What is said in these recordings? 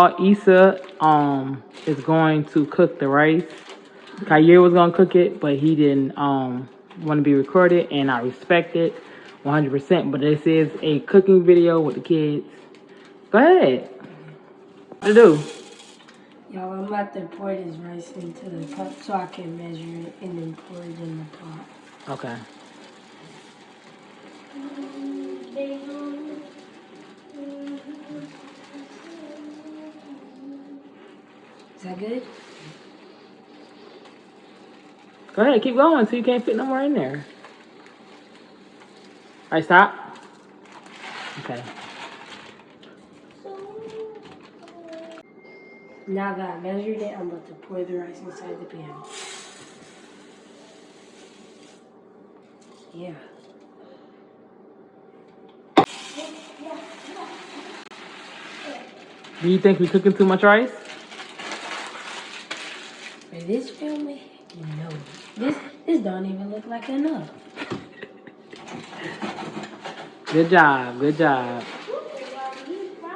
y'all, Issa is going to cook the rice. Kyrie was gonna cook it, but he didn't want to be recorded, and I respect it 100%. But this is a cooking video with the kids. Go ahead. What to do? Y'all, I'm about to pour this rice into the cup so I can measure it and then pour it in the pot. Okay. Is that good? Go ahead, keep going so you can't fit no more in there. All right, stop. Okay. Now that I measured it, I'm about to pour the rice inside the pan. Yeah. Do you think we're cooking too much rice? For this family, no. This don't even look like enough. Good job, good job.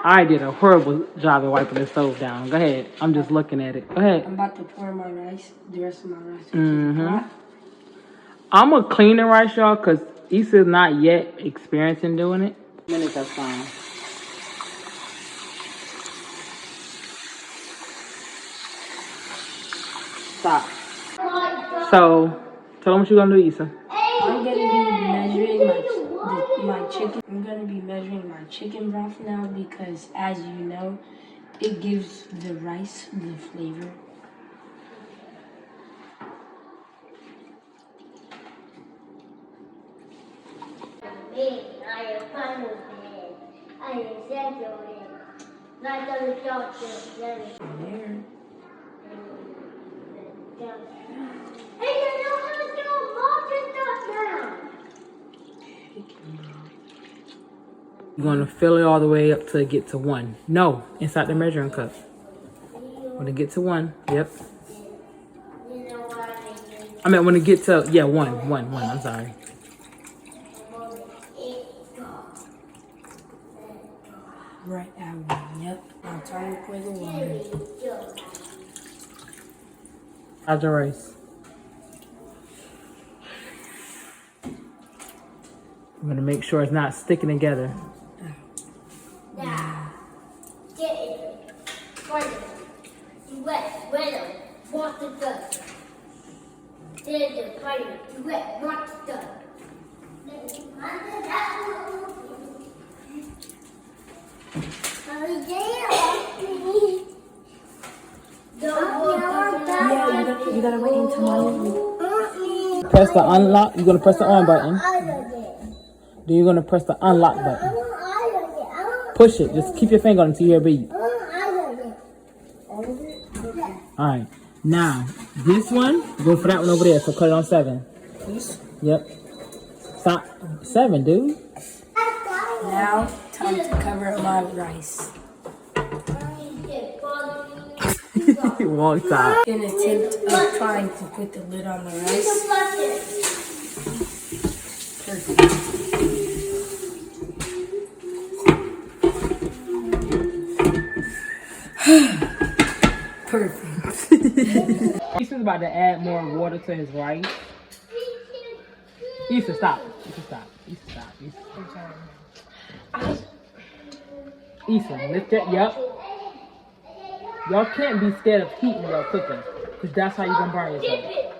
I did a horrible job of wiping the stove down. Go ahead. I'm just looking at it. Go ahead. I'm about to pour my rice, the rest of my rice. I'm going to clean the rice, y'all, because Issa's not yet experienced in doing it. Minutes, that's fine. Stop. So, tell them what you're going to do, Issa. I'm going to be measuring my chicken. I'm going to be measuring my chicken broth now because, as you know, it gives the rice the flavor. You're going to fill it all the way up till it get to 1. No, inside the measuring cup. When it get to 1, yep. I meant when it get to, yeah, 1, I'm sorry. Right at 1, yep. Now time to pour the water. How's your rice? I'm going to make sure it's not sticking together. You gotta wait until morning. Press the unlock. You're going to press the on button. Then you're going to press the unlock button. Push it. Just keep your finger on it until you hear a beep. Alright. Now, this one, go for that one over there. So cut it on 7. Yep. Stop. 7, dude. Now, time to cover my rice. Wrong side. In an attempt of trying to put the lid on the rice. Perfect. Perfect. He's about to add more water to his rice. Issa, stop. Issa, stop. Issa, stop. Issa, lift it. Yep. Y'all can't be scared of heat when y'all cooking, because that's how you're going to burn yourself.